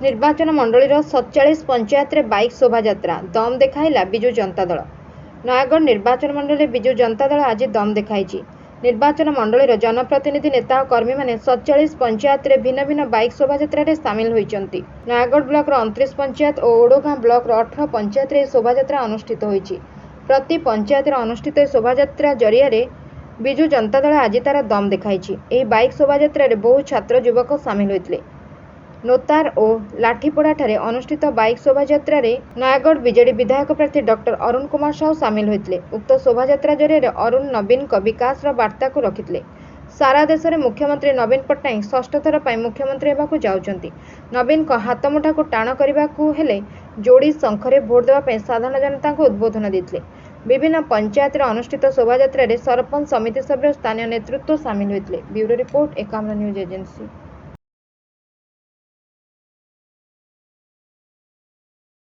ନିର୍ବାଚନ ମଣ୍ଡଳୀର 47 ପଞ୍ଚାୟତରେ ବାଇକ୍ ଶୋଭାଯାତ୍ରା ଦମ୍ ଦେଖାଇଲା ବିଜୁ ଜନତା ଦଳ। ନୟାଗଡ଼ ନିର୍ବାଚନ ମଣ୍ଡଳୀରେ ବିଜୁ ଜନତା ଦଳ ଆଜି ଦମ୍ ଦେଖାଇଛି। ନିର୍ବାଚନ ମଣ୍ଡଳୀର ଜନପ୍ରତିନିଧି ନେତା ଓ କର୍ମୀମାନେ 47 ପଞ୍ଚାୟତରେ ଭିନ୍ନ ଭିନ୍ନ ବାଇକ୍ ଶୋଭାଯାତ୍ରାରେ ସାମିଲ ହୋଇଛନ୍ତି। ନୟାଗଡ଼ ବ୍ଲକର 29 ପଞ୍ଚାୟତ ଓ ଓଡଗାଁ ବ୍ଲକର 18 ପଞ୍ଚାୟତରେ ଏହି ଶୋଭାଯାତ୍ରା ଅନୁଷ୍ଠିତ ହୋଇଛି। ପ୍ରତି ପଞ୍ଚାୟତରେ ଅନୁଷ୍ଠିତ ଏହି ଶୋଭାଯାତ୍ରା ଜରିଆରେ ବିଜୁ ଜନତା ଦଳ ଆଜି ତାର ଦମ୍ ଦେଖାଇଛି। ଏହି ବାଇକ୍ ଶୋଭାଯାତ୍ରାରେ ବହୁ ଛାତ୍ର ଯୁବକ ସାମିଲ ହୋଇଥିଲେ। ନୋତାର ଓ ଲାଠିପଡ଼ାଠାରେ ଅନୁଷ୍ଠିତ ବାଇକ୍ ଶୋଭାଯାତ୍ରାରେ ନୟାଗଡ଼ ବିଜେଡି ବିଧାୟକ ପ୍ରାର୍ଥୀ ଡକ୍ଟର ଅରୁଣ କୁମାର ସାହୁ ସାମିଲ ହୋଇଥିଲେ। ଉକ୍ତ ଶୋଭାଯାତ୍ରା ଜରିଆରେ ଅରୁଣ ନବୀନଙ୍କ ବିକାଶର ବାର୍ତ୍ତାକୁ ରଖିଥିଲେ। ସାରା ଦେଶରେ ମୁଖ୍ୟମନ୍ତ୍ରୀ ନବୀନ ପଟ୍ଟନାୟକ ଷଷ୍ଠ ଥର ପାଇଁ ମୁଖ୍ୟମନ୍ତ୍ରୀ ହେବାକୁ ଯାଉଛନ୍ତି। ନବୀନଙ୍କ ହାତମୁଠାକୁ ଟାଣ କରିବାକୁ ହେଲେ ଯୋଡ଼ି ଶଙ୍ଖରେ ଭୋଟ ଦେବା ପାଇଁ ସାଧାରଣ ଜନତାଙ୍କୁ ଉଦ୍ବୋଧନ ଦେଇଥିଲେ। ବିଭିନ୍ନ ପଞ୍ଚାୟତରେ ଅନୁଷ୍ଠିତ ଶୋଭାଯାତ୍ରାରେ ସରପଞ୍ଚ, ସମିତି ସଭ୍ୟ, ସ୍ଥାନୀୟ ନେତୃତ୍ୱ ସାମିଲ ହୋଇଥିଲେ। Bureau report, Ekamra news agency.